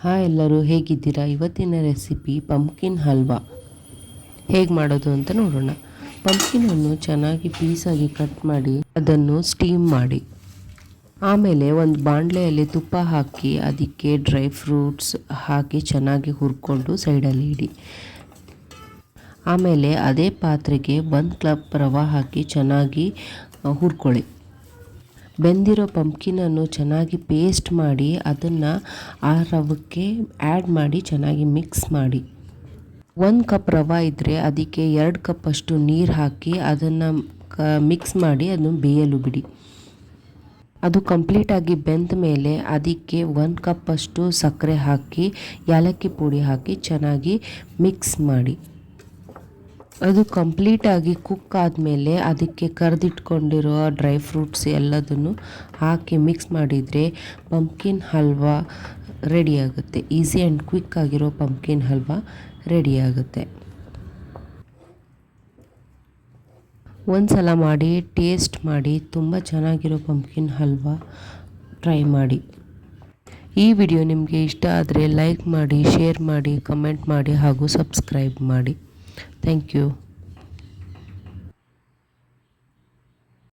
Hi ಎಲ್ಲರೂ, ಹೇಗಿದ್ದೀರಾ? ಇವತ್ತಿನ ರೆಸಿಪಿ ಪಂಪ್ಕಿನ್ ಹಲ್ವಾ ಹೇಗೆ ಮಾಡೋದು ಅಂತ ನೋಡೋಣ. ಪಂಪ್ಕಿನನ್ನು ಚೆನ್ನಾಗಿ ಪೀಸಾಗಿ ಕಟ್ ಮಾಡಿ ಅದನ್ನು ಸ್ಟೀಮ್ ಮಾಡಿ, ಆಮೇಲೆ ಒಂದು ಬಾಣಲೆಯಲ್ಲಿ ತುಪ್ಪ ಹಾಕಿ ಅದಕ್ಕೆ ಡ್ರೈ ಫ್ರೂಟ್ಸ್ ಹಾಕಿ ಚೆನ್ನಾಗಿ ಹುರ್ಕೊಂಡು ಸೈಡಲ್ಲಿ ಇಡಿ. ಆಮೇಲೆ ಅದೇ ಪಾತ್ರೆಗೆ 1 ಕಪ್ ರವೆ ಹಾಕಿ ಚೆನ್ನಾಗಿ ಹುರ್ಕೊಳ್ಳಿ. ಬೆಂದಿರೋ ಪಂಪ್ಕಿನನ್ನು ಚೆನ್ನಾಗಿ ಪೇಸ್ಟ್ ಮಾಡಿ ಅದನ್ನು ಆ ರವಕ್ಕೆ ಆ್ಯಡ್ ಮಾಡಿ ಚೆನ್ನಾಗಿ ಮಿಕ್ಸ್ ಮಾಡಿ. 1 ಕಪ್ ರವೆ ಇದ್ದರೆ ಅದಕ್ಕೆ 2 ಕಪ್ ಅಷ್ಟು ನೀರು ಹಾಕಿ ಅದನ್ನು ಮಿಕ್ಸ್ ಮಾಡಿ ಅದನ್ನು ಬೇಯಲು ಬಿಡಿ. ಅದು ಕಂಪ್ಲೀಟಾಗಿ ಬೆಂದ ಮೇಲೆ ಅದಕ್ಕೆ 1 ಕಪ್ ಅಷ್ಟು ಸಕ್ಕರೆ ಹಾಕಿ ಏಲಕ್ಕಿ ಪುಡಿ ಹಾಕಿ ಚೆನ್ನಾಗಿ ಮಿಕ್ಸ್ ಮಾಡಿ. ಅದು ಕಂಪ್ಲೀಟಾಗಿ ಕುಕ್ ಆದಮೇಲೆ ಅದಕ್ಕೆ ಕರೆದಿಟ್ಕೊಂಡಿರೋ ಡ್ರೈ ಫ್ರೂಟ್ಸ್ ಎಲ್ಲದನ್ನು ಹಾಕಿ ಮಿಕ್ಸ್ ಮಾಡಿದರೆ ಪಂಪ್ಕಿನ್ ಹಲ್ವಾ ರೆಡಿ ಆಗುತ್ತೆ. ಈಸಿ ಆ್ಯಂಡ್ ಕ್ವಿಕ್ ಆಗಿರೋ ಪಂಪ್ಕಿನ್ ಹಲ್ವಾ ರೆಡಿ ಆಗುತ್ತೆ. ಒಂದು ಸಲ ಮಾಡಿ ಟೇಸ್ಟ್ ಮಾಡಿ, ತುಂಬ ಚೆನ್ನಾಗಿರೋ ಪಂಪ್ಕಿನ್ ಹಲ್ವಾ ಟ್ರೈ ಮಾಡಿ. ಈ ವಿಡಿಯೋ ನಿಮಗೆ ಇಷ್ಟ ಆದರೆ ಲೈಕ್ ಮಾಡಿ, ಶೇರ್ ಮಾಡಿ, ಕಮೆಂಟ್ ಮಾಡಿ ಹಾಗೂ ಸಬ್ಸ್ಕ್ರೈಬ್ ಮಾಡಿ. Thank you.